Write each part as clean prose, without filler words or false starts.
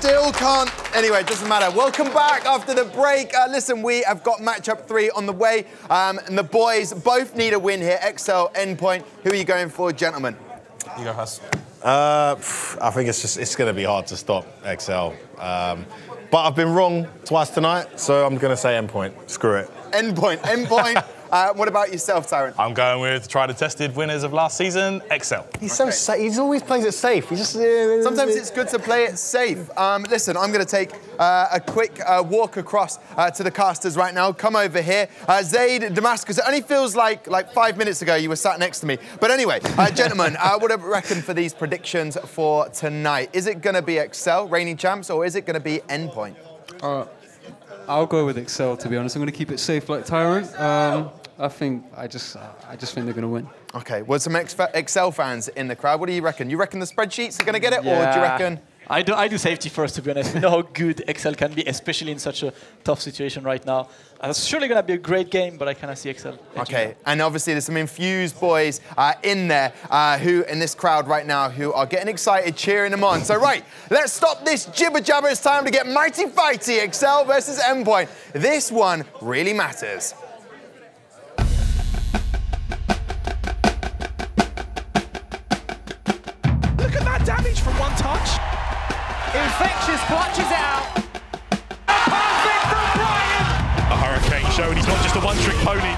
still can't. Anyway, it doesn't matter. Welcome back after the break. Listen, we have got matchup 3 on the way, and the boys both need a win here. XL, Endpoint. Who are you going for, gentlemen? You go first. I think it's going to be hard to stop XL. But I've been wrong twice tonight, so I'm going to say Endpoint. Screw it. Endpoint. What about yourself, Tyrant? I'm going with tried and tested winners of last season, XL. He's so safe. He's always plays it safe. He just sometimes it's good to play it safe. Listen, I'm going to take a quick walk across to the casters right now. Come over here, Zaid, Damascus. It only feels like 5 minutes ago you were sat next to me. But anyway, gentlemen, what do you reckon for these predictions for tonight? Is it going to be XL, reigning champs, or is it going to be Endpoint? I'll go with XL, to be honest. I'm going to keep it safe like Tyrant. I just think they're going to win. Okay, well, some XL fans in the crowd. What do you reckon? You reckon the spreadsheets are going to get it, or do you reckon? I do safety first, to be honest. We know how good XL can be, especially in such a tough situation right now. It's surely going to be a great game, but I kind of see XL. Okay, and obviously there's some infused boys in there who, in this crowd right now, who are getting excited, cheering them on. So, right, let's stop this jibber-jabber. It's time to get mighty-fighty. XL versus Endpoint. This one really matters. Damage from one touch. Infexious clutches it out. Perfect from Brian. A Hurricane showing he's not just a one-trick pony.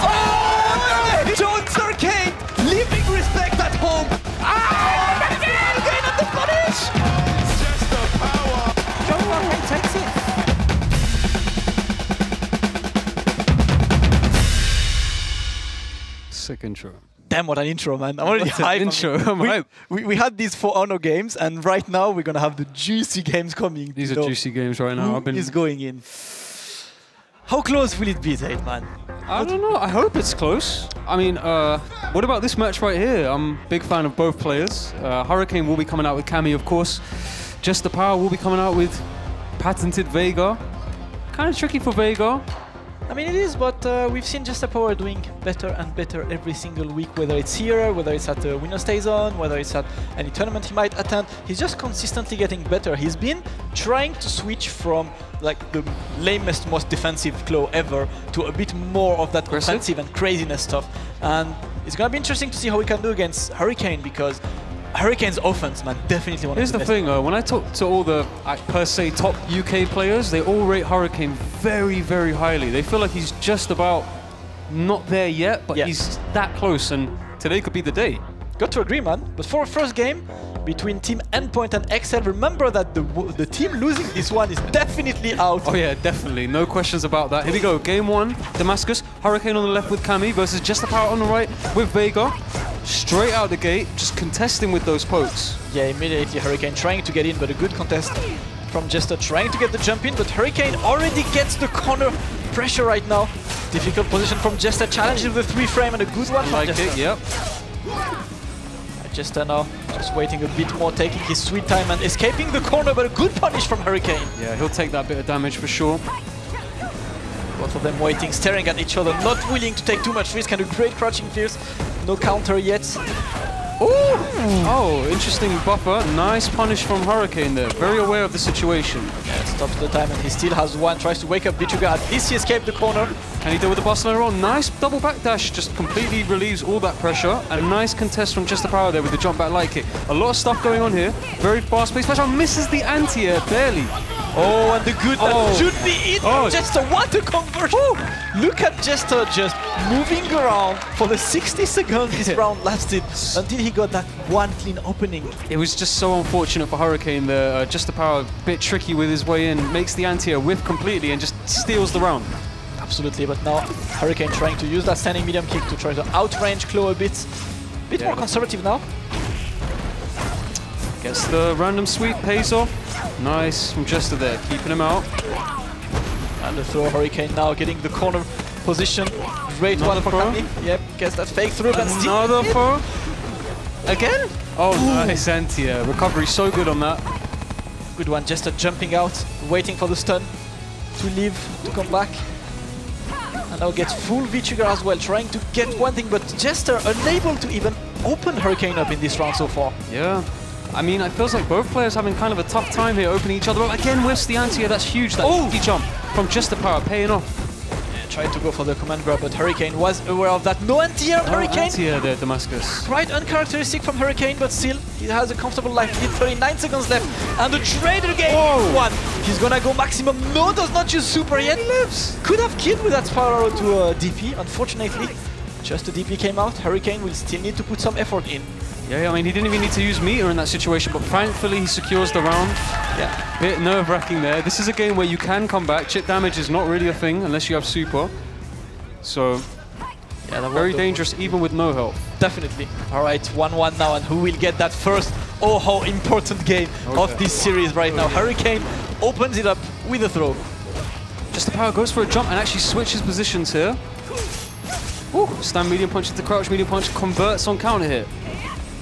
Oh! JonesArcade leaving respect at home. Ah! Again at the punish. Jester power. JonesArcade takes it. Sick intro. Damn, what an intro, man. I'm already hyped. Intro. We had these For Honor games, and right now we're going to have the juicy games coming. These are juicy games right now. Who is going in? How close will it be, Zaid, man? I don't know. I hope it's close. I mean, what about this match right here? I'm a big fan of both players. Hurricane will be coming out with Cammy, of course. Jester Power will be coming out with patented Vega. Kind of tricky for Vega. I mean, it is, but we've seen Jester Power doing better and better every single week, whether it's here, whether it's at the Winner Stays On, whether it's at any tournament he might attend. He's just consistently getting better. He's been trying to switch from like the lamest, most defensive claw ever to a bit more of that offensive and craziness stuff. And it's going to be interesting to see how we can do against Hurricane, because Hurricane's offense, man, definitely one of the best. Here's the thing, when I talk to all the, per se, top UK players, they all rate Hurricane very, very highly. They feel like he's just about not there yet, but he's that close, and today could be the day. Got to agree, man. But for a first game between Team Endpoint and XL, remember that the team losing this one is definitely out. Oh yeah, definitely. No questions about that. Here we go. Game 1, Damascus. Hurricane on the left with Cammy versus Jester Power on the right with Vega. Straight out the gate, just contesting with those pokes. Yeah, immediately Hurricane trying to get in, but a good contest from Jester trying to get the jump in, but Hurricane already gets the corner pressure right now. Difficult position from Jester, challenging the 3-frame, and a good one from Jester. Yep. Jester now just waiting a bit more, taking his sweet time and escaping the corner, but a good punish from Hurricane. Yeah, he'll take that bit of damage for sure. Both of them waiting, staring at each other, not willing to take too much risk, and a great crouching fierce. No counter yet. Ooh! Oh, interesting buffer. Nice punish from Hurricane there. Very aware of the situation. Yeah, stops the time, and he still has one. Tries to wake up Vichuga. At least he escaped the corner. Can he deal with the boss later on? Nice double backdash. Just completely relieves all that pressure. And a nice contest from Jester Power there with the jump back light kick. A lot of stuff going on here. Very fast-paced. Special misses the anti-air barely. Oh, and the good that should be it. Jester, what a conversion! Look at Jester just moving around for the 60 seconds this round lasted until he got that one clean opening. It was just so unfortunate for Hurricane there. Jester Power a bit tricky with his way in, makes the anti-air whiff completely and just steals the round. Absolutely, but now Hurricane trying to use that standing medium kick to try to outrange Claw a bit. Bit more conservative now. Gets the random sweep, pays off. Nice from Jester there, keeping him out. And the throw, Hurricane now getting the corner position. Great one for Cammy. Yep, gets that fake through, but still. Another throw. Again? Oh, nice anti-air. Recovery so good on that. Good one, Jester jumping out, waiting for the stun to leave, to come back. And now gets full V-trigger as well, trying to get one thing, but Jester unable to even open Hurricane up in this round so far. Yeah. I mean, it feels like both players having kind of a tough time here, opening each other up. Again, whiffs the anti-air, that's huge. That easy jump from Jester power, paying off. Yeah, tried to go for the command grab, but Hurricane was aware of that. No anti-air, Hurricane! Anti-air there, Damascus. Quite uncharacteristic from Hurricane, but still, he has a comfortable life lead, 39 seconds left. And the Trader game, one. He's gonna go maximum. No, does not use super yet. Lives. Could have killed with that Spiral Arrow to DP, unfortunately. Just a DP came out. Hurricane will still need to put some effort in. Yeah, I mean, he didn't even need to use meter in that situation, but thankfully he secures the round. Yeah. Bit nerve-wracking there. This is a game where you can come back. Chip damage is not really a thing unless you have super. So, yeah, very dangerous even with no health. Definitely. All right, 1-1 now, and who will get that first? Oh, how important game of this series right now. Hurricane opens it up with a throw. Just the power goes for a jump and actually switches positions here. Ooh, stand medium punch into crouch medium punch, converts on counter hit.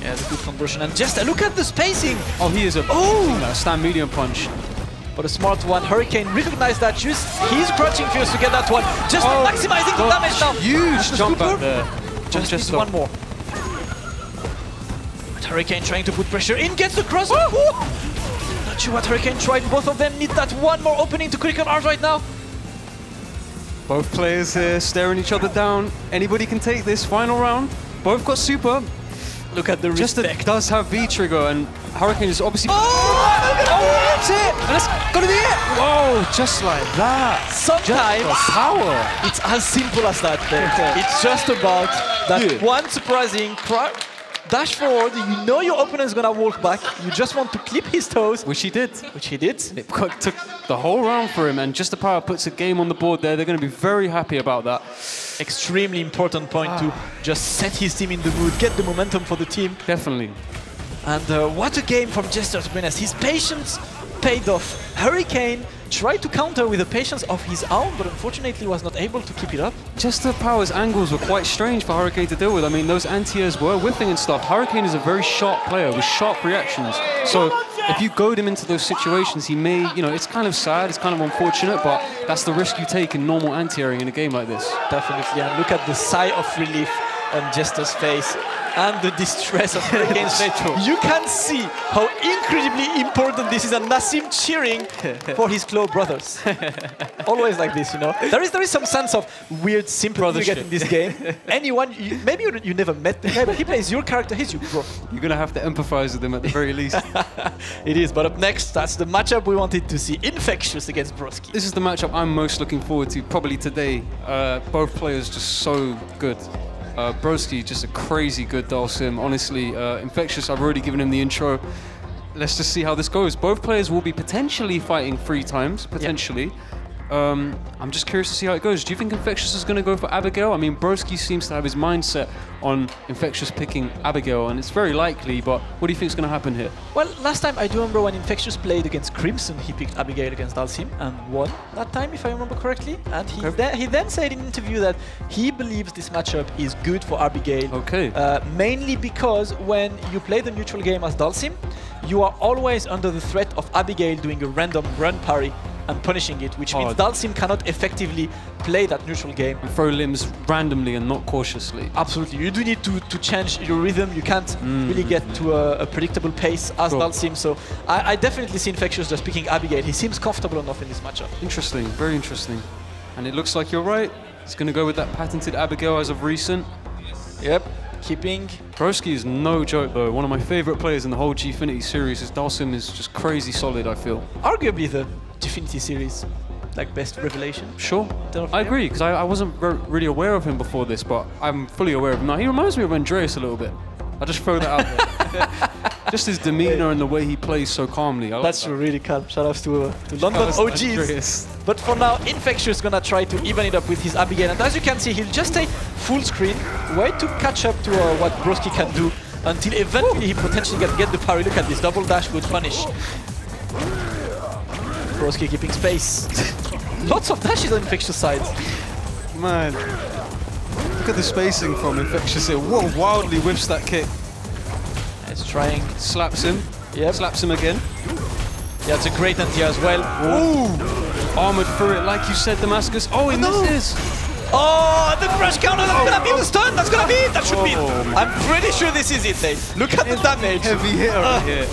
Yeah, the good conversion. And just look at the spacing. Oh, he is a stand medium punch. But a smart one. Hurricane recognized that just he's crouching fierce to get that one. Just maximizing the damage now. Huge jump back there. Just needs one more. But Hurricane trying to put pressure in, gets the cross. Not sure what Hurricane tried. Both of them need that one more opening to critical art right now. Both players here staring each other down. Anybody can take this final round. Both got super. Look at the respect. Jester does have V-trigger, and Hurricane is obviously... that's it! And that's gonna be it! Whoa, just like that. Sometimes power. It's as simple as that. It's just about that one surprising dash forward. You know your opponent is gonna walk back. You just want to clip his toes. Which he did. Which he did. It took the whole round for him, and Just the Power puts a game on the board there. They're going to be very happy about that. Extremely important point to just set his team in the mood, get the momentum for the team. Definitely. And what a game from Jester, to be honest. His patience paid off. Hurricane tried to counter with the patience of his own, but unfortunately was not able to keep it up. Jester Power's angles were quite strange for Hurricane to deal with. I mean, those anti-airs were whiffing and stuff. Hurricane is a very sharp player with sharp reactions. So if you goad him into those situations, he may, you know, it's kind of sad, it's kind of unfortunate, but that's the risk you take in normal anti-airing in a game like this. Definitely, and look at the sigh of relief on Jester's face and the distress of Hurricane's face. You can see how incredibly important this is, and Nassim cheering for his Claw brothers. Always like this, you know. There is some sense of weird sympathy you get in this game. Anyone, maybe you never met the guy, but he plays your character, he's your bro. You're going to have to empathize with him at the very least. It is, but up next, that's the matchup we wanted to see. Infectious against Broski. This is the matchup I'm most looking forward to, probably today. Both players just so good. Broski, just a crazy good Dalsim. Honestly, Infectious, I've already given him the intro. Let's just see how this goes. Both players will be potentially fighting 3 times, potentially. I'm just curious to see how it goes. Do you think Infectious is going to go for Abigail? I mean, Broski seems to have his mindset on Infectious picking Abigail, and it's very likely, but what do you think is going to happen here? Well, last time I do remember when Infectious played against Crimson, he picked Abigail against Dalsim and won that time, if I remember correctly. And he then said in an interview that he believes this matchup is good for Abigail. Okay. Mainly because when you play the neutral game as Dalsim, you are always under the threat of Abigail doing a random run parry and punishing it, which means Dalsim cannot effectively play that neutral game. And throw limbs randomly and not cautiously. Absolutely. You do need to change your rhythm. You can't really get to a predictable pace as Dalsim. So I definitely see Infectious just picking Abigail. He seems comfortable enough in this matchup. Interesting. Very interesting. And it looks like you're right. He's going to go with that patented Abigail as of recent. Yep. Keeping. Broski is no joke though. One of my favorite players in the whole Gfinity series. His Dalsim is just crazy solid, I feel. Arguably the Gfinity series, like best revelation. Sure, I agree, because I wasn't really aware of him before this, but I'm fully aware of him now. He reminds me of Andreas a little bit. I'll just throw that out there. Just his demeanor and the way he plays so calmly. That's really calm. Shoutouts to London OGs. Andreas. But for now, Infectious is gonna try to even it up with his Abigail, and as you can see, he'll just stay full screen, wait to catch up to what Broski can do, until eventually he potentially can get the parry. Look at this double dash, good punish. Broski keeping space. Lots of dashes on Infectious side. Man, look at the spacing from Infectious here. Whoa, wildly whiffs that kick. It's trying. Slaps him. Yep. Slaps him again. Yeah, it's a great anti as well. Ooh! Armored through it, like you said, Damascus. Oh, he misses! Oh, the crush counter, that's gonna be the stun, that's gonna be it, that should be it. I'm pretty sure this is it, Nate. Look at the damage. Heavy hitter right here.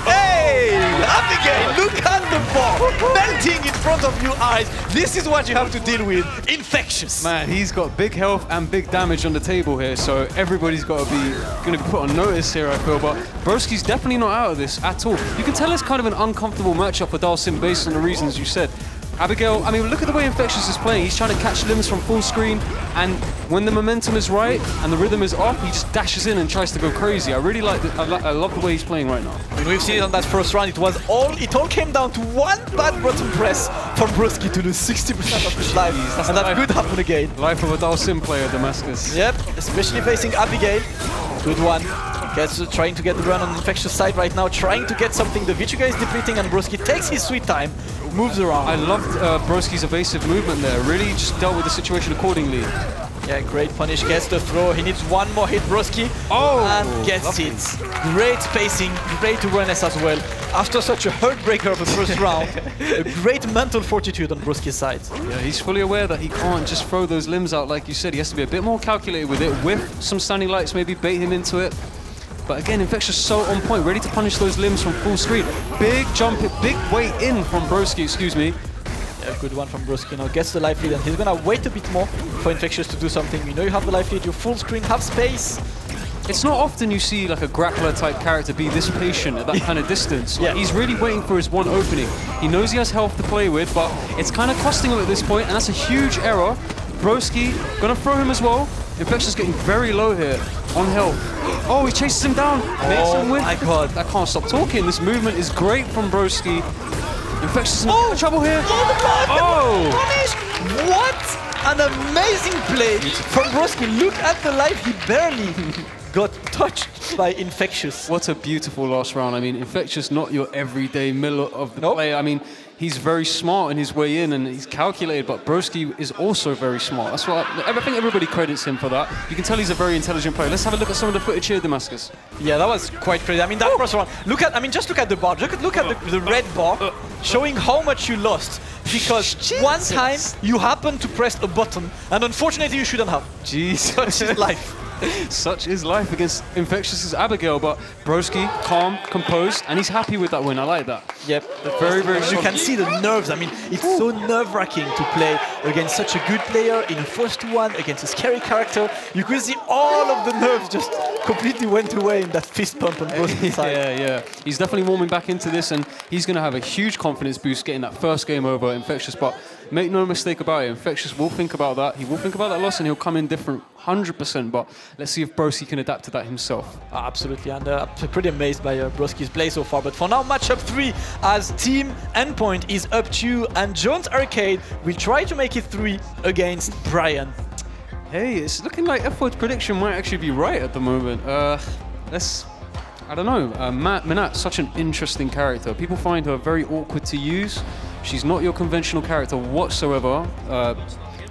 Hey, Abigail, look at the ball melting in front of your eyes. This is what you have to deal with. Infectious. Man, he's got big health and big damage on the table here, so everybody's got to be going to be put on notice here, I feel. But Broski's definitely not out of this at all. You can tell it's kind of an uncomfortable matchup for Dalsim based on the reasons you said. Abigail, I mean, look at the way Infectious is playing. He's trying to catch limbs from full screen, and when the momentum is right and the rhythm is off, he just dashes in and tries to go crazy. I really like it. I love the way he's playing right now. When we've seen it on that first round, it all came down to one bad button press from Broski to lose 60% of his life, and that could happen again. Life of a Dalsim player, Damascus. Yep, especially facing Abigail. Good one. Trying to get the run on the Infectious side right now, trying to get something. The Vichuga is depleting, and Broski takes his sweet time, moves around. I loved Broski's evasive movement there. Really just dealt with the situation accordingly. Yeah, great punish, gets the throw. He needs one more hit, Broski, and gets it. Great spacing, great awareness as well. After such a heartbreaker of the first round, a great mental fortitude on Broski's side. Yeah, he's fully aware that he can't just throw those limbs out like you said. He has to be a bit more calculated with it, with some standing lights, maybe bait him into it. But again, Infectious so on point, ready to punish those limbs from full screen. Big jump, big weight in from Broski, excuse me. Yeah, good one from Broski. Now gets the life lead, and he's gonna wait a bit more for Infectious to do something. You know you have the life lead, you're full screen, have space. It's not often you see like a grappler type character be this patient at that kind of distance. Like, he's really waiting for his one opening. He knows he has health to play with, but it's kind of costing him at this point, and that's a huge error. Broski gonna throw him as well. Infectious getting very low here on health. Oh, he chases him down. Makes him win. My God. I can't stop talking. This movement is great from Broski. Infectious in a bit of trouble here. Punish! What an amazing play from Broski. Look at the life. He barely got touched by Infectious. What a beautiful last round. I mean, Infectious, not your everyday middle of the play. I mean, he's very smart in his way in and he's calculated, but Broski is also very smart. That's what I think everybody credits him for that. You can tell he's a very intelligent player. Let's have a look at some of the footage here, Damascus. Yeah, that was quite crazy. I mean, that first round. Just look at the bar. Look at the red bar showing how much you lost. Because one time you happened to press a button, and unfortunately you shouldn't have. Jesus. Such is life. Such is life against Infectious's Abigail, but Broski, calm, composed, and he's happy with that win. I like that. Yep. Very, very You can see the nerves. I mean, it's so nerve-wracking to play against such a good player in a 1-1 against a scary character. You could see all of the nerves just completely went away in that fist pump on Broski's side. Yeah. He's definitely warming back into this, and he's going to have a huge confidence boost getting that first game over Infectious, but make no mistake about it, Infectious will think about that. He will think about that loss, and he'll come in different 100%, but let's see if Broski can adapt to that himself. Absolutely, and I'm pretty amazed by Broski's play so far. But for now, matchup 3, as Team Endpoint is up 2, and Jonesarcade will try to make it 3 against Brian. Hey, it's looking like F4's prediction might actually be right at the moment. I don't know, Minat, such an interesting character. People find her very awkward to use. She's not your conventional character whatsoever.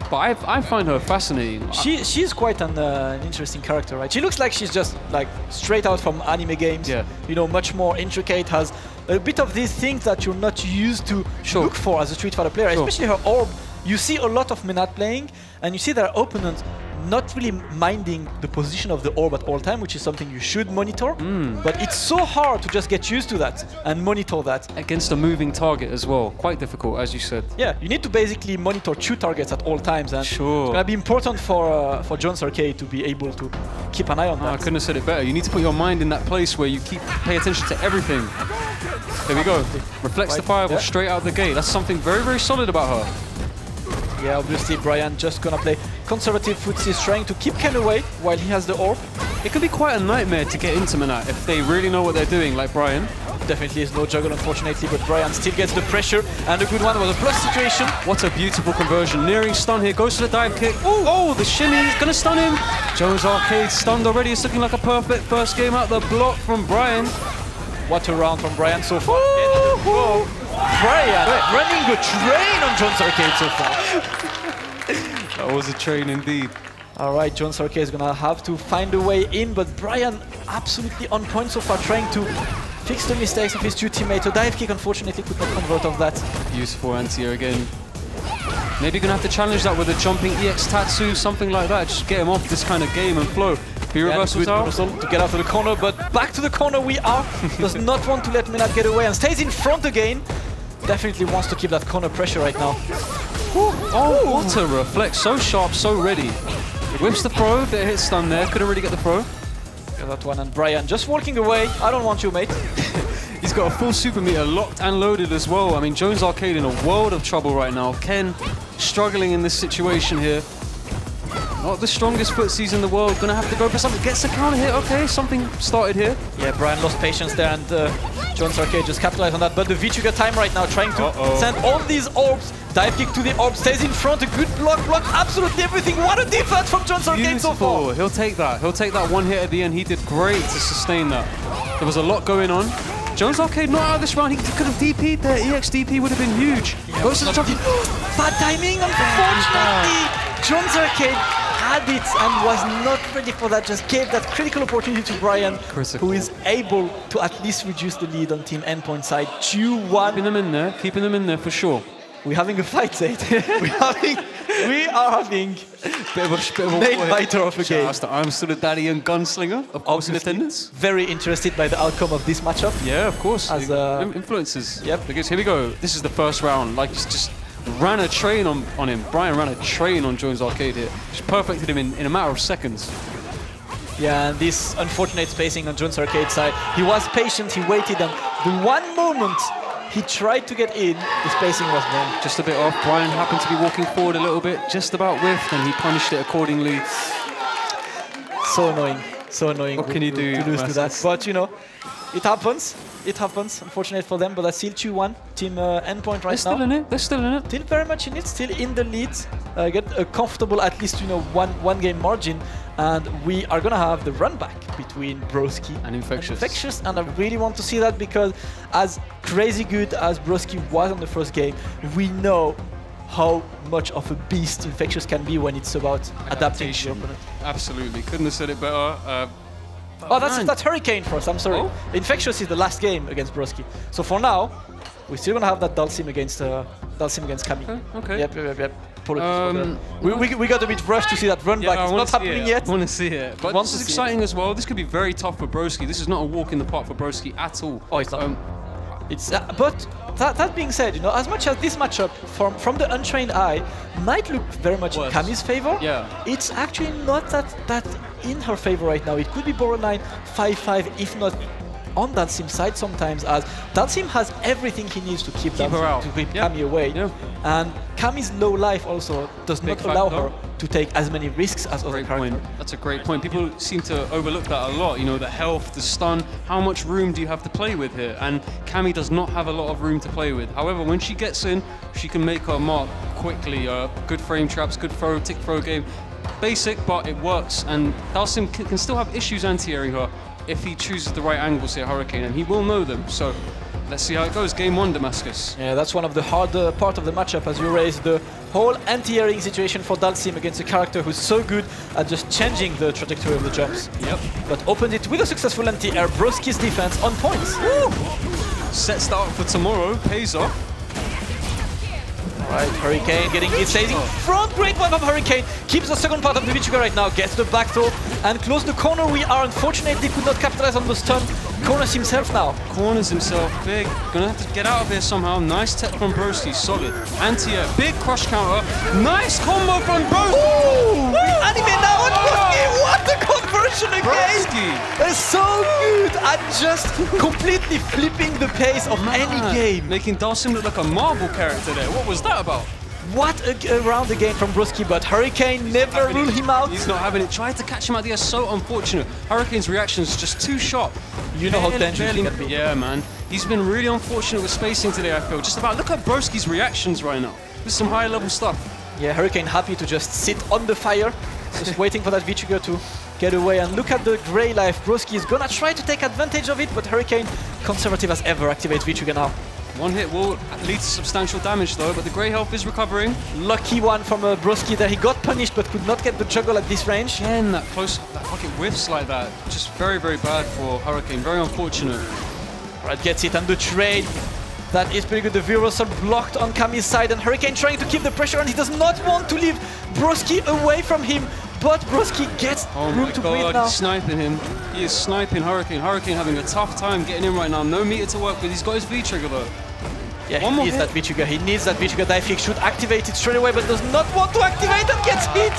But I find her fascinating. She's quite an interesting character, right? She looks like she's just like straight out from anime games. Yeah. You know, much more intricate, has a bit of these things that you're not used to look for as a Street Fighter player, especially her orb. You see a lot of Minat playing, and you see their opponents not really minding the position of the orb at all time, which is something you should monitor. But it's so hard to just get used to that and monitor that. Against a moving target as well. Quite difficult, as you said. Yeah, you need to basically monitor 2 targets at all times, and sure. It's gonna be important for JonesArcade to be able to keep an eye on that. I couldn't have said it better. You need to put your mind in that place where you pay attention to everything. There we go. Reflects the fireball straight out the gate. That's something very, very solid about her. Yeah, obviously Brian just gonna play conservative footsies, trying to keep Ken away while he has the orb. It can be quite a nightmare to get into Minat if they really know what they're doing, like Brian. Definitely is no juggle, unfortunately, but Brian still gets the pressure, and a good one was a plus situation. What a beautiful conversion. Nearing stun here, goes for the dive kick. Oh, the shimmy is gonna stun him. JonesArcade stunned already. It's looking like a perfect first game out the block from Brian. What a round from Brian so far. Brian running a train on JonesArcade so far. That was a train indeed. All right, JonesArcade is gonna have to find a way in, but Brian absolutely on point so far, trying to fix the mistakes of his 2 teammates. A dive kick, unfortunately, could not convert of that. Beautiful anti-air again. Maybe gonna have to challenge that with a jumping EX Tatsu, something like that. Just get him off this kind of game and flow. Be reversal to get out of the corner, but back to the corner we are. Does not want to let Menad get away and stays in front again. Definitely wants to keep that corner pressure right now. Oh, what a reflex. So sharp, so ready. Whips the throw, bit of hit stun there. Couldn't really get the throw. Get that one, and Brian just walking away. I don't want you, mate. He's got a full super meter locked and loaded as well. I mean, JonesArcade in a world of trouble right now. Ken struggling in this situation here. Not the strongest footsies in the world. Gonna have to go for something. Gets a counter hit. Okay, something started here. Yeah, Brian lost patience there, and JonesArcade just capitalized on that. But the VTuber time right now, trying to send all these orbs. Dive kick to the orb, stays in front. A good block, absolutely everything. What a defense from JonesArcade so far. He'll take that. He'll take that one hit at the end. He did great to sustain that. There was a lot going on. JonesArcade not out of this round. He could have DP'd there. EX DP would have been huge. Yeah, goes to the top. Bad timing, unfortunately. JonesArcade had it and was not ready for that. Just gave that critical opportunity to Brian, who is able to at least reduce the lead on Team Endpoint side. 2-1. Keeping them in there for sure. We're having a fight, Zaid. we are having bit of a nail-biter of a game. I'm still a daddy and gunslinger, of course, in attendance. Very interested by the outcome of this matchup. Yeah, of course. As influences. Yep. Because here we go. This is the first round. Like, just ran a train on him. Brian ran a train on JonesArcade here. Just perfected him in a matter of seconds. Yeah, and this unfortunate spacing on JonesArcade's side. He was patient, he waited, and the one moment he tried to get in, the spacing was wrong. Just a bit off. Brian happened to be walking forward a little bit, just about whiffed, and he punished it accordingly. So annoying. So annoying. What can you do to lose to that? But you know, it happens. It happens. Unfortunate for them, but that's still 2-1. Team Endpoint right now. They're still in it. They're still in it. Still very much in it. Still in the lead. Get a comfortable, at least one game margin, and we are gonna have the run back between Broski and Infexious. And I really want to see that, because as crazy good as Broski was on the first game, we know how much of a beast Infexious can be when it's about adapting to your opponent. Absolutely. Couldn't have said it better. Oh, that's Hurricane for us, I'm sorry. Oh? Infectious is the last game against Broski. So for now, we're still going to have that Dalsim against Kami. Okay. Yep. Apologies for that. We got a bit rushed to see that run back. It's not happening yet. I want to see it. But this is exciting as well. This could be very tough for Broski. This is not a walk in the park for Broski at all. Oh, it's not. But that being said, you know, as much as this matchup from the untrained eye might look very much in Kami's favor, it's actually not that in her favor right now. It could be borderline 5-5, if not on Dalsim side sometimes, as Dalsim has everything he needs to keep Kami away. Yeah. And Kami's low life also does not allow her to take as many risks as other characters. That's a great point. People seem to overlook that a lot. You know, the health, the stun, how much room do you have to play with here? And Kami does not have a lot of room to play with. However, when she gets in, she can make her mark quickly. Good frame traps, good tick throw game. Basic, but it works. And Dalsim can still have issues anti-airing her if he chooses the right angles here, Hurricane, and he will know them. So let's see how it goes. Game 1, Damascus. Yeah, that's one of the hard part of the matchup, as you raised the whole anti-airing situation for Dalsim against a character who's so good at just changing the trajectory of the jumps. Yep. But opened it with a successful anti-air. Broski's defense on points. Woo! Sets that up for tomorrow. Pays off. Right, Hurricane getting his saving front. Great one from Hurricane. Keeps the second part of the Vichuga right now. Gets the back throw and close the corner. We are unfortunately could not capitalize on the stun. Corners himself now. Corners himself. Big. Gonna have to get out of here somehow. Nice tech from Broski. Solid. Anti-air. Big crush counter. Nice combo from Broski. Ooh! Anime now on Broski. What a conversion again. Broski is so good at just completely flipping the pace of any game. Making Dalsim look like a Marvel character there. What was that about? What a round again from Broski, but Hurricane never ruled him out. He's not having it. Tried to catch him out there. So unfortunate. Hurricane's reaction is just too sharp. You know how dangerous he can be. Yeah, man. He's been really unfortunate with spacing today, I feel. Just about look at Broski's reactions right now. This is some high level stuff. Yeah, Hurricane happy to just sit on the fire, just waiting for that Vichuga to get away. And look at the grey life. Broski is gonna try to take advantage of it, but Hurricane, conservative as ever, activates Vichuga now. One hit will lead to substantial damage though, but the grey health is recovering. Lucky one from Broski there. He got punished but could not get the juggle at this range. Again, that fucking whiffs like that. Just very, very bad for Hurricane. Very unfortunate. Right, gets it, and the trade That is pretty good. The V-Russell blocked on Kami's side, and Hurricane trying to keep the pressure, and he does not want to leave Broski away from him. But Broski gets room to breathe now. He's sniping him. He is sniping Hurricane. Hurricane having a tough time getting in right now. No meter to work with. He's got his V-trigger though. Yeah, he needs that V-trigger. He needs that V-trigger. Dive kick should activate it straight away, but does not want to activate and gets hit.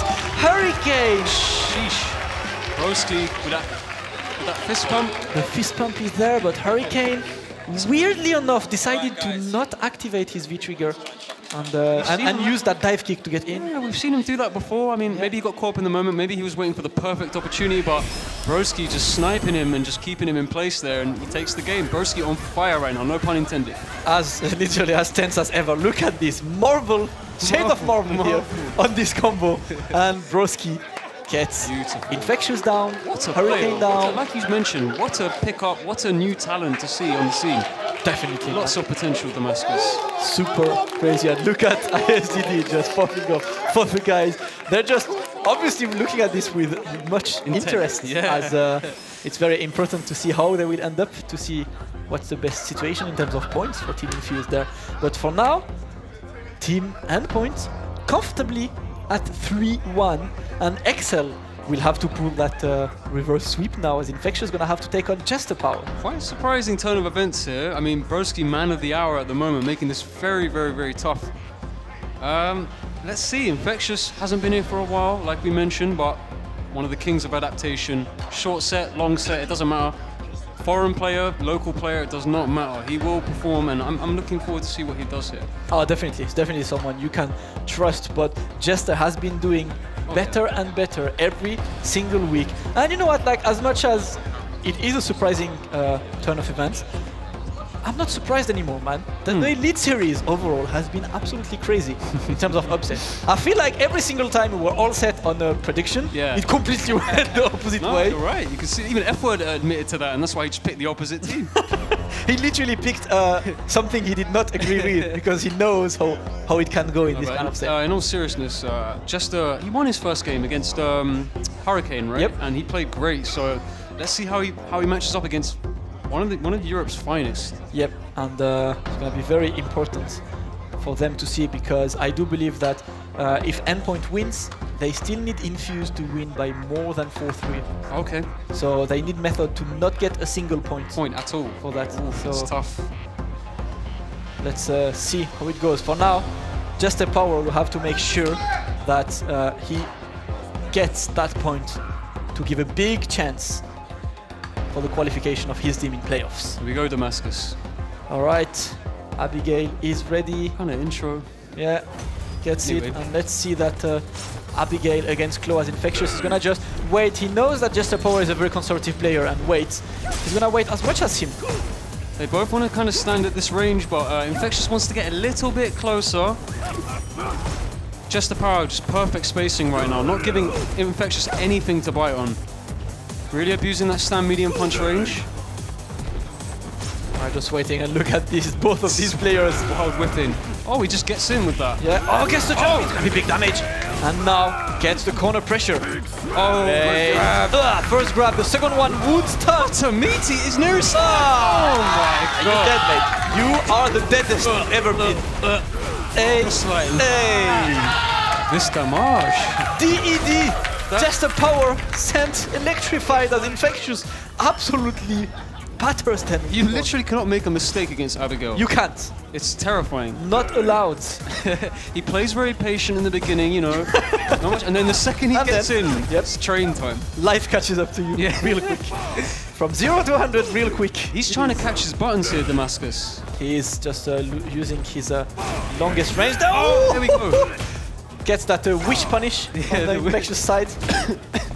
Hurricane. Sheesh. Broski with that fist pump. The fist pump is there, but Hurricane, weirdly enough, decided to not activate his V-trigger and use that dive kick to get in. Yeah, we've seen him do that before. I mean, maybe he got caught up in the moment. Maybe he was waiting for the perfect opportunity, but Broski just sniping him and just keeping him in place there, and he takes the game. Broski on fire right now, no pun intended. Literally as tense as ever. Look at this marble, shade of marble here on this combo. And Broski gets Infexious down, Hurricane down. Like you mentioned, what a pickup, what a new talent to see on the scene. Definitely. Lots of potential, Damascus. Super crazy. And look at ISDD just popping up for the guys. They're just obviously looking at this with much interest. Yeah. As it's very important to see how they will end up, to see what's the best situation in terms of points for Team Infused there. But for now, Team Endpoint comfortably at 3-1, and Excel will have to pull that reverse sweep now, as Infexious is going to have to take on Jester power. Quite a surprising turn of events here. I mean, Broski man of the hour at the moment, making this very, very, very tough. Let's see, Infectious hasn't been here for a while, like we mentioned, but one of the kings of adaptation. Short set, long set, it doesn't matter. Foreign player, local player, it does not matter. He will perform, and I'm looking forward to see what he does here. Oh, definitely. It's definitely someone you can trust, but Jester has been doing better and better every single week. And you know what, like, as much as it is a surprising turn of events, I'm not surprised anymore, man. The Elite Series overall has been absolutely crazy in terms of upset. I feel like every single time we were all set on a prediction, it completely went the opposite way. You're right. You can see even F-Word admitted to that, and that's why he just picked the opposite team. He literally picked something he did not agree with, because he knows how it can go in this kind of set. In all seriousness, Jester, he won his first game against Hurricane, right? Yep. And he played great. So let's see how he matches up against one of Europe's finest. Yep, and it's going to be very important for them to see, because I do believe that if Endpoint wins, they still need Infused to win by more than 4-3. Okay. So they need Method to not get a single point at all for that. Oof, that's tough. Let's see how it goes. For now, Jester Power will have to make sure that he gets that point to give a big chance for the qualification of his team in playoffs. Here we go, Damascus. All right, Abigail is ready. Kind of intro. Yeah, gets it, and let's see that Abigail against Chloe as Infectious is gonna just wait. He knows that Jester Power is a very conservative player and waits. He's gonna wait as much as him. They both want to kind of stand at this range, but Infectious wants to get a little bit closer. Jester Power, just perfect spacing right now, not giving Infectious anything to bite on. Really abusing that stand medium punch range. I'm just waiting, and look at these, both of these players. Wild whipping. Oh, he just gets in with that. Yeah, oh, gets the jump. It's gonna be big damage. And now gets the corner pressure. Oh, first grab, the second one would start. Tamiti is near side. Oh my god. You're dead, mate. You are the deadest you've ever been. Hey, this damage. DED. Jester Power sent electrified as Infectious absolutely batters them. You literally cannot make a mistake against Abigail. You can't. It's terrifying. Not allowed. He plays very patient in the beginning, you know, not much, and then the second he gets in, it's train time. Life catches up to you real quick. From 0 to 100 real quick. He's trying to catch his buttons here, Damascus. He is just using his longest range. Oh, there we go. Gets that wish punish on the Infectious side.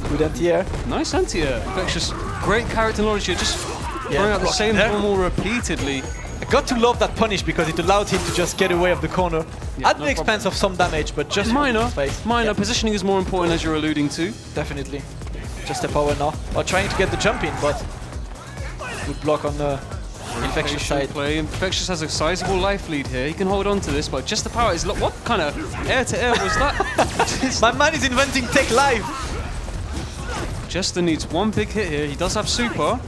Good anti-air. Nice anti-air. Infectious, great character knowledge here. Just throwing out the same normal repeatedly. I got to love that punish because it allowed him to just get away of the corner at the expense of some damage, but just minor. Space. Minor. Positioning is more important, as you're alluding to. Definitely. Just a power now. Or trying to get the jump in, but good block on the Infectious side. Play. Infectious has a sizable life lead here. He can hold on to this, but just the power is... What kind of air-to-air was that? My man is inventing tech live. Jester needs one big hit here. He does have super.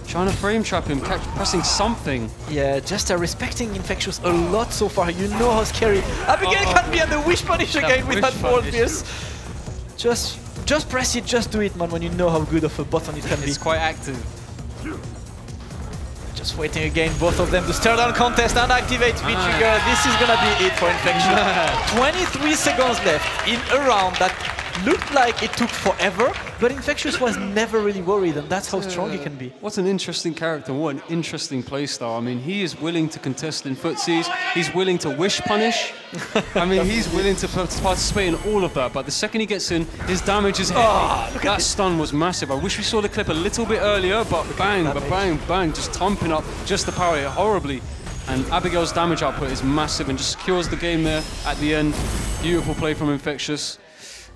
Trying to frame trap him, pressing something. Yeah, Jester respecting Infexious a lot so far. You know how scary Abigail can be, and the wish punish again with that forward pierce. Just press it, just do it, man, when you know how good of a button it can be. It's quite active. Just waiting again, both of them to stare down contest and activate V-Trigger. This is gonna be it for Infexious. 23 seconds left in a round that looked like it took forever, but Infexious was never really worried, and that's how strong he can be. What an interesting character, what an interesting playstyle. I mean, he is willing to contest in footsies, he's willing to wish punish. I mean, he's willing to participate in all of that, but the second he gets in, his damage is heavy. That stun was massive. I wish we saw the clip a little bit earlier, but bang, bang, bang, just thumping up just the power here horribly. And Abigail's damage output is massive and just secures the game there at the end. Beautiful play from Infexious.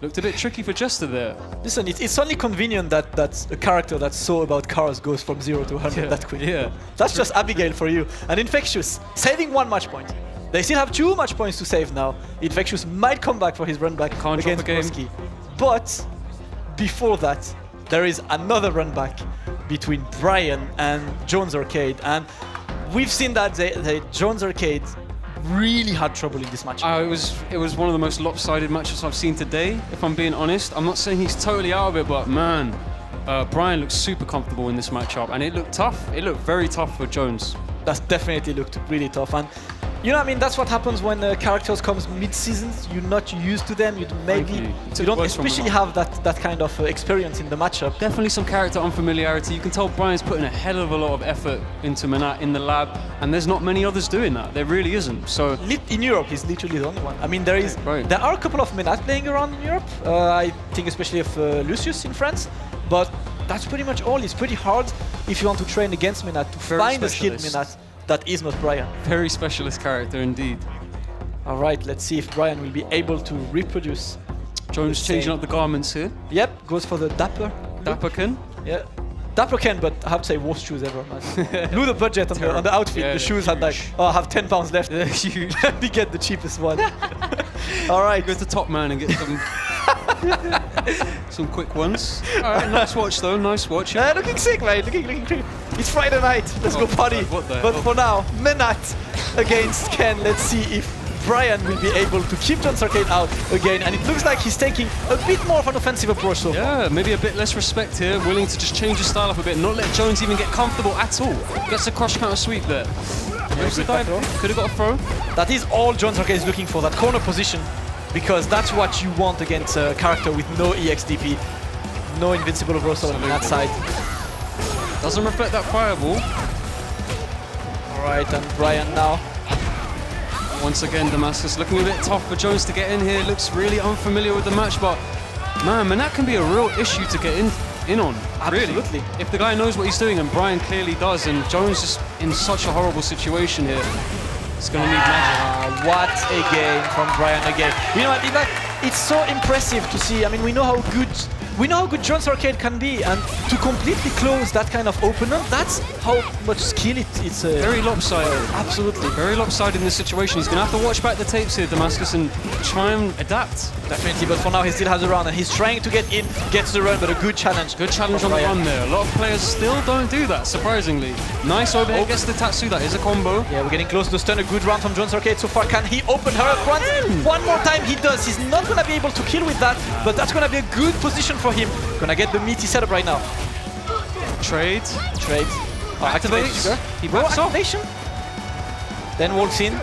Looked a bit tricky for Jester there. Listen, it's only convenient that a character that's so about cars goes from 0 to 100 that quick. Yeah. That's just Abigail for you. And Infexious, saving 1 match point. They still have 2 match points to save now. Infexious might come back for his run back against Broski. But before that, there is another run back between Brian and JonesArcade. And we've seen that JonesArcade really had trouble in this match. It was one of the most lopsided matches I've seen today, if I'm being honest. I'm not saying he's totally out of it, but man, Brian looked super comfortable in this matchup, and it looked tough. It looked very tough for Jones. That's definitely looked really tough, and you know, I mean, that's what happens when characters comes mid-season. You're not used to them. You don't especially have that kind of experience in the matchup. Definitely some character unfamiliarity. You can tell Brian's putting a hell of a lot of effort into Manat in the lab, and there's not many others doing that. There really isn't. So in Europe, he's literally the only one. I mean, there are a couple of Manat playing around in Europe. I think especially of Lucius in France, but that's pretty much all. It's pretty hard if you want to train against Manat to find a skilled Manat that is not Brian. Very specialist character indeed. All right, let's see if Brian will be able to reproduce. Jones changing up the garments here. Yep, goes for the Dapper. Dapperkin? Yeah. Dapperkin, but I have to say worst shoes ever, man. Blew the budget on the outfit. Yeah, the shoes had like, I have 10 pounds left. Huge. Let me get the cheapest one. All right. Go to Top Man and get some quick ones. All right, nice watch though, nice watch. Looking sick, mate. Looking great. It's Friday night. Let's go party. But for now, Manat against Ken. Let's see if Brian will be able to keep JonesArcade out again. And it looks like he's taking a bit more of an offensive approach so far. Yeah, maybe a bit less respect here. Willing to just change his style up a bit, not let Jones even get comfortable at all. Gets a crush counter sweep there. Could have got a throw. That is all JonesArcade is looking for, that corner position. Because that's what you want against a character with no EXDP, no invincible reversal on that side. Doesn't reflect that fireball. Alright, and Brian now. Once again, Damascus looking a bit tough for Jones to get in here. Looks really unfamiliar with the match, but man, that can be a real issue to get in on. Absolutely. Really. If the guy knows what he's doing, and Brian clearly does, and Jones is in such a horrible situation here. It's going to need magic. What a game from Brian again. You know what, it's so impressive to see. I mean, we know how good JonesArcade can be, and to completely close that kind of opener, that's how much skill it's very lopsided. Absolutely. Very lopsided in this situation. He's going to have to watch back the tapes here, Damascus, and try and adapt. Definitely, but for now he still has a run, and he's trying to get in, gets the run, but a good challenge. Good challenge on the run there. A lot of players still don't do that, surprisingly. Nice overhead, gets the Tatsu, that is a combo. Yeah, we're getting close to the stun. A good round from JonesArcade so far. Can he open her up once? One more time he does. He's not going to be able to kill with that, but that's going to be a good position for him. Gonna get the meaty setup right now. Trade. Activates. He backs off. Activation. Then walks in.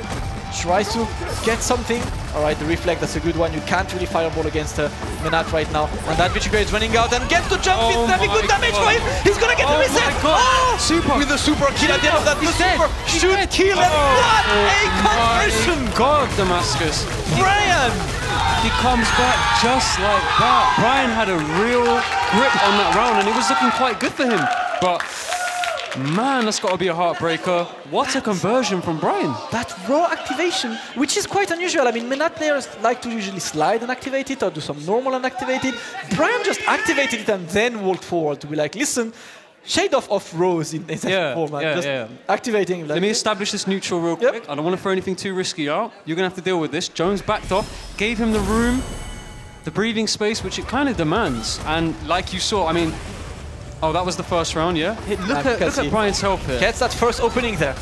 Tries to get something. Alright, the reflect, that's a good one. You can't really fireball against Manat right now. And that Vichiger is running out and gets to jump. It's having good damage for him. He's gonna get the reset. Oh! Super. With the super kill at the end of that. The super should kill. And what a conversion! God, Damascus. Brian! He comes back just like that. Brian had a real grip on that round, and it was looking quite good for him. But man, that's got to be a heartbreaker. What a conversion from Brian. That raw activation, which is quite unusual. I mean, Manat players like to usually slide and activate it, or do some normal and activate it. Brian just activated it and then walked forward to be like, listen, shade off Rose in that format. Activating. Like, let me establish this neutral real quick. I don't want to throw anything too risky out. You're going to have to deal with this. Jones backed off, gave him the room, the breathing space, which it kind of demands. And like you saw, I mean, Oh, that was the first round, yeah? Look at Brian's health here. Gets that first opening there.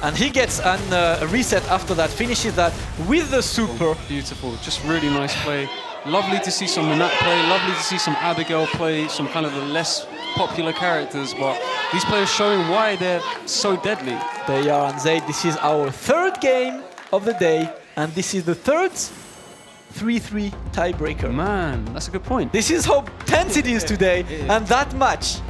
And he gets a reset after that, finishes that with the super. Beautiful, just really nice play. Lovely to see some Manat play, lovely to see some Abigail play, some kind of the less popular characters, but these players showing why they're so deadly. They are, and Zayd, this is our third game of the day, and this is the third 3-3 tiebreaker. Man, that's a good point. This is how tense it is today, and that match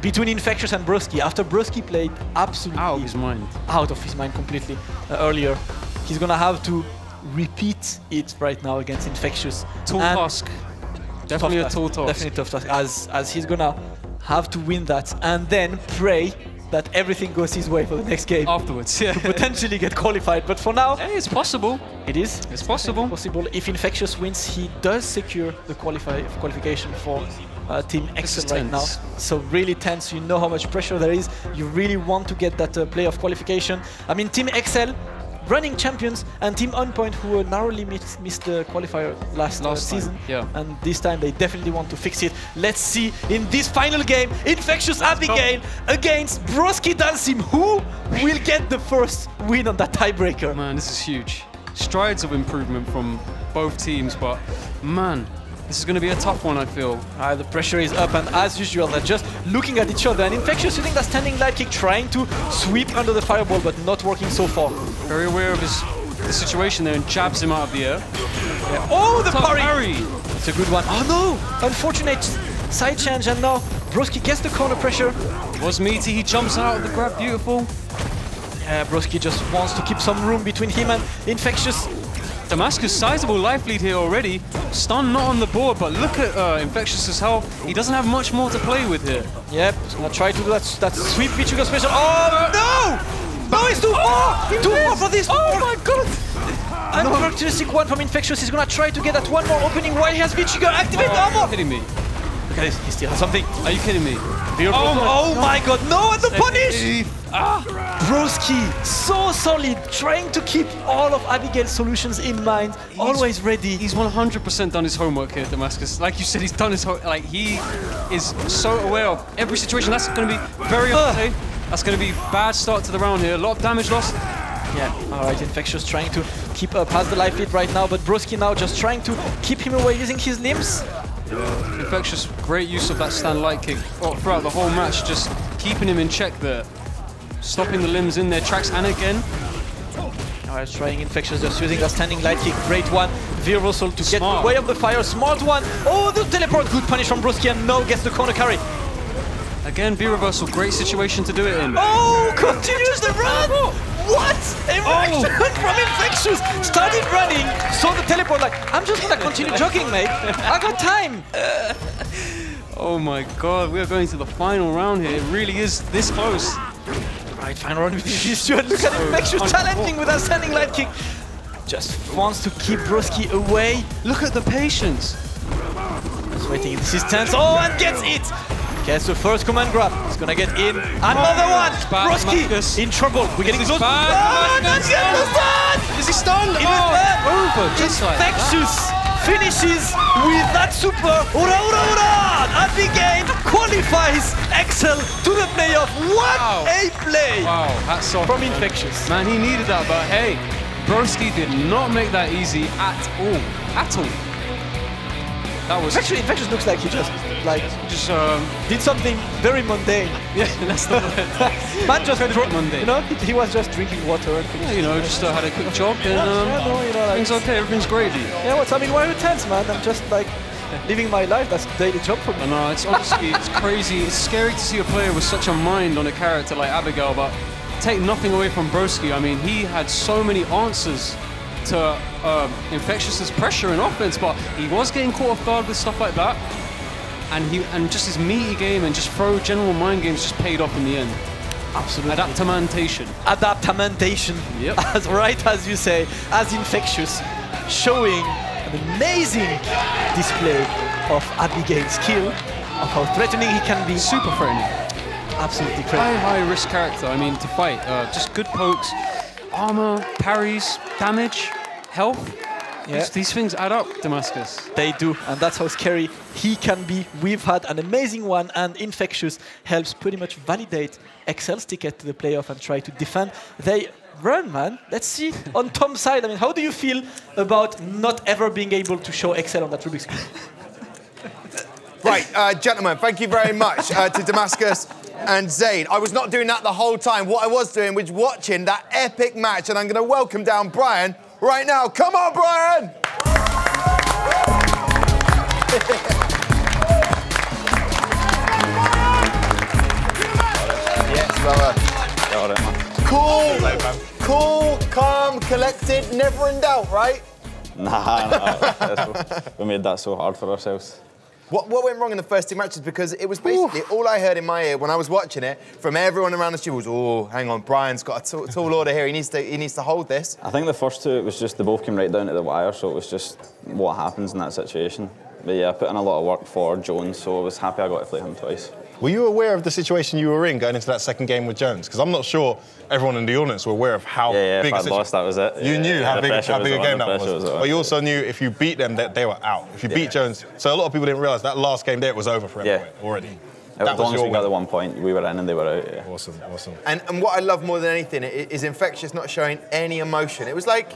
between Infexious and Broski, after Broski played absolutely out of his mind completely earlier, he's gonna have to repeat it right now against Infexious. Tall task. Definitely a tall task. Definitely tough task, as he's gonna have to win that and then pray that everything goes his way for the next game. Afterwards, yeah. To potentially get qualified, but for now... Hey, it's possible. It is. It's possible. If Infexious wins, he does secure the qualification for Team Excel right now. So really tense, you know how much pressure there is. You really want to get that playoff qualification. I mean, Team Excel, running champions, and Team Endpoint, who narrowly missed the qualifier last season. Yeah. And this time they definitely want to fix it. Let's see in this final game, Infexious Abigail against Broski Dalsim. Who will get the first win on that tiebreaker? Man, this is huge. Strides of improvement from both teams, but man, this is going to be a tough one, I feel. The pressure is up, and as usual, they're just looking at each other. And Infexious using that standing light kick, trying to sweep under the fireball, but not working so far. Very aware of the situation there and jabs him out of the air. Yeah. Oh, the parry! It's a good one. Oh no! Unfortunate side change, and now Broski gets the corner pressure. Was meaty, he jumps out of the grab, beautiful. Yeah, Broski just wants to keep some room between him and Infexious. Damascus, sizable life lead here already. Stun not on the board, but look at Infectious's health. He doesn't have much more to play with here. Yep, he's gonna try to do that sweep Vichuga special. Oh no! No, it's too far! Too far for this! Oh my god! Uncharacteristic one from Infectious. He's gonna try to get that one more opening while he has Vichuga. Activate armor! Are you kidding me? Look at this, he still has something. Are you kidding me? Oh my god, no, and the punish! Broski, so solid, trying to keep all of Abigail's solutions in mind, always ready. He's 100% done his homework here, Damascus. Like you said, he's done his homework. Like, he is so aware of every situation. That's going to be very unsafe. That's going to be bad start to the round here. A lot of damage lost. Yeah, alright, Infectious trying to keep past the life lead right now, but Broski now just trying to keep him away using his limbs. Infectious, great use of that stand light kick throughout the whole match, just keeping him in check there. Stopping the limbs in their tracks, and again. Alright, trying Infectious, just using that standing light kick. Great one. Veer-Russell to get away of the fire. Smart one. Oh, the teleport. Good punish from Broski, and now gets the corner carry. Again, V-reversal, great situation to do it in. Oh, continues the run! What? Erection from Infectious! Started running, saw the teleport like, I'm just gonna continue jogging, mate. I got time. Oh my god, we are going to the final round here. It really is this close. Right, final round with these two. Look at Infectious challenging with that standing light kick. Just wants to keep Broski away. Look at the patience. Just waiting, this is tense. Oh, and gets it! Gets the first command grab. He's gonna get in. Another one! Broski in trouble. We're getting close. Is he stunned? Over, just like Infectious finishes with that super. Ura, ura, ura! Abigail qualifies Excel to the playoff. What a play! Wow, hats off from Infectious. Man, he needed that, but hey, Broski did not make that easy at all. At all. That was actually Infectious looks like he just did something very mundane. Yeah, that's the word. Man just mundane. You know, he was just drinking water and yeah, you know, just had a quick jog and everything's okay, everything's gravy. Yeah, I mean, why are you tense, man? I'm just like living my life. That's a daily job for me. I know, it's honestly, it's crazy. It's scary to see a player with such a mind on a character like Abigail, but take nothing away from Broski. I mean, he had so many answers to Infectious's pressure and offense, but he was getting caught off guard with stuff like that, and just his meaty game and just throw general mind games just paid off in the end. Absolutely. Adaptamentation. Adaptamentation. Yep. As right as you say, as Infectious, showing an amazing display of Abigail's skill, of how threatening he can be. Super threatening. Absolutely crazy. High risk character. I mean, to fight, just good pokes. Armor, parries, damage, health. Yeah. These things add up, Damascus. They do, and that's how scary he can be. We've had an amazing one, and Infexious helps pretty much validate Excel's ticket to the playoff and try to defend. They run, man. Let's see on Tom's side. I mean, how do you feel about not ever being able to show Excel on that Rubik's Cube? Right, gentlemen, thank you very much to Damascus and Zaid. I was not doing that the whole time. What I was doing was watching that epic match, and I'm going to welcome down Brian right now. Come on, Brian! Yes, brother. Got it, man. Cool, calm, collected, never in doubt, right? Nah, we made that so hard for ourselves. What went wrong in the first two matches? Because it was basically all I heard in my ear when I was watching it from everyone around the studio was, oh, hang on, Brian's got a tall order here. He needs to hold this. I think the first two, it was just, they both came right down to the wire, so it was just what happens in that situation. But yeah, I put in a lot of work for Jones, so I was happy I got to play him twice. Were you aware of the situation you were in going into that second game with Jones? Because I'm not sure everyone in the audience were aware of how big if I'd lost, that was it. You knew how big a game that was. But you also knew if you beat them, that they were out. If you beat Jones, so a lot of people didn't realise that last game there it was over for everyone already. As long as we got the 1 point, we were in and they were out. Yeah. Awesome. And what I love more than anything is Infectious not showing any emotion. It was like,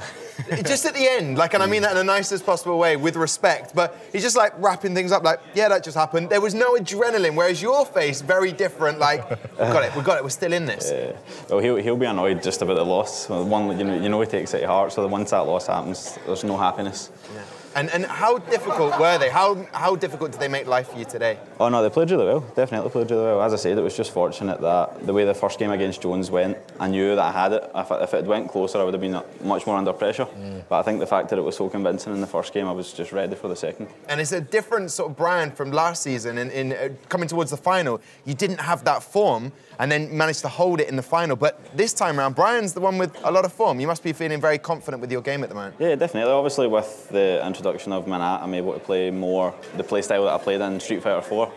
just at the end, like, and I mean that in the nicest possible way, with respect, but he's just like wrapping things up like, yeah, that just happened. There was no adrenaline, whereas your face, very different, like, we got it, we're still in this. Yeah. Well, he'll be annoyed just about the loss. One, you know he takes it to heart, so once that loss happens, there's no happiness. Yeah. And how difficult were they? How difficult did they make life for you today? Oh no, they played really well. Definitely played really well. As I said, it was just fortunate that the way the first game against Jones went, I knew that I had it. If it had went closer, I would have been much more under pressure. But I think the fact that it was so convincing in the first game, I was just ready for the second. And it's a different sort of brand from last season. In coming towards the final, you didn't have that form, and then managed to hold it in the final. But this time around, Brian's the one with a lot of form. You must be feeling very confident with your game at the moment. Yeah, definitely. Obviously, with the introduction of Manat, I'm able to play more the play style that I played in Street Fighter 4.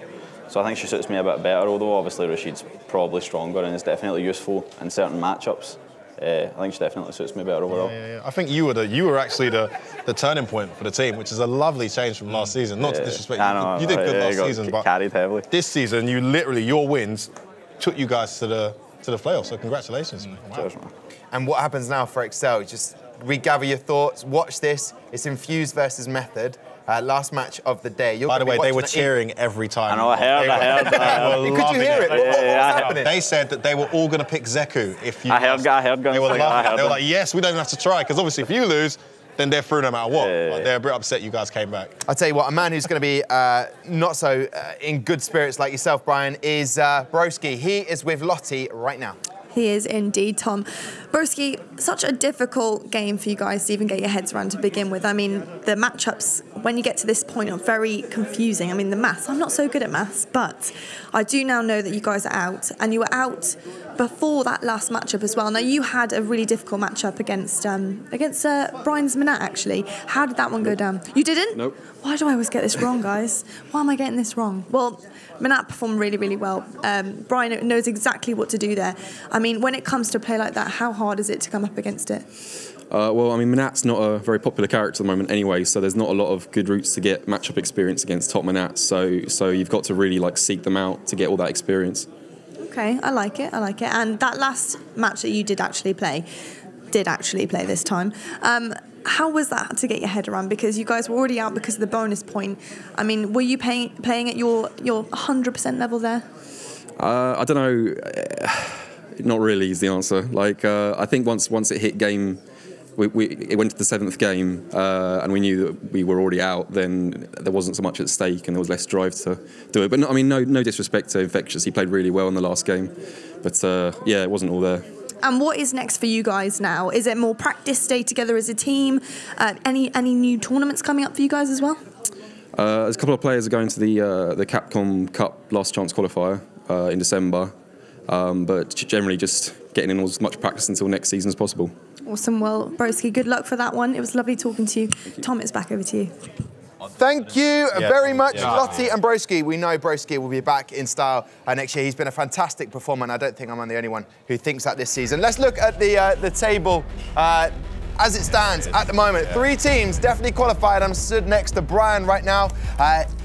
So I think she suits me a bit better, although obviously Rashid's probably stronger and is definitely useful in certain matchups. I think she definitely suits me better overall. Yeah. I think you were actually the turning point for the team, which is a lovely change from last season. Not to disrespect you, you did good last season, but carried heavily. This season, you literally, your wins took you guys to the playoffs, so congratulations. Wow. Cheers, man. And what happens now for Excel? Just regather your thoughts, watch this. It's Infused versus Method. Last match of the day. By the way, they were cheering every time. I know, I heard. Could you hear it? What was happening? They said that they were all going to pick Zeku if you I heard They were like, yes, we don't even have to try, because obviously if you lose, then they're through no matter what. Like, they're a bit upset you guys came back. I'll tell you what, a man who's going to be not so in good spirits like yourself, Brian, is Broski. He is with Lottie right now. He is indeed, Tom. Broski, such a difficult game for you guys to even get your heads around to begin with. I mean, the matchups, when you get to this point, are very confusing. I mean, the maths, I'm not so good at maths, but I do now know that you guys are out, and you were out before that last matchup as well. Now, you had a really difficult matchup against Brian's Manat, actually. How did that one go down? You didn't? Nope. Why do I always get this wrong, guys? Why am I getting this wrong? Well, Manat performed really, really well. Brian knows exactly what to do there. I mean, when it comes to play like that, how hard is it to come up against it? Well, I mean, Manat's not a very popular character at the moment anyway, so there's not a lot of good routes to get matchup experience against top Manats. So you've got to really seek them out to get all that experience. Okay, I like it. And that last match that you did actually play this time. How was that to get your head around? Because you guys were already out because of the bonus point. I mean, were you playing at your 100% level there? I don't know. Not really is the answer. I think once it hit game, it went to the 7th game, and we knew that we were already out. Then there wasn't so much at stake, and there was less drive to do it. But no disrespect to Infectious. He played really well in the last game, but yeah, it wasn't all there. And what is next for you guys now? Is it more practice, stay together as a team? Any new tournaments coming up for you guys as well? There's a couple of players are going to the Capcom Cup Last Chance qualifier in December, but generally just getting in as much practice until next season as possible. Awesome. Well, Broski, good luck for that one. It was lovely talking to you. Tom, it's back over to you. Thank you very much, Lottie and Broski. We know Broski will be back in style next year. He's been a fantastic performer, and I don't think I'm the only one who thinks that this season. Let's look at the table as it stands at the moment, 3 teams definitely qualified. I'm stood next to Brian right now.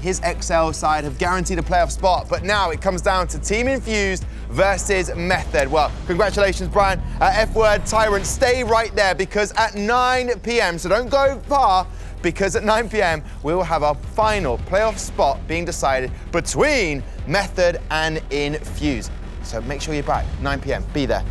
His XL side have guaranteed a playoff spot, but now it comes down to Team Infused versus Method. Well, congratulations, Brian. F-Word, Tyrant, stay right there because at 9 p.m., so don't go far, because at 9 p.m. we will have our final playoff spot being decided between Method and Infused. So make sure you're back, 9 p.m. Be there.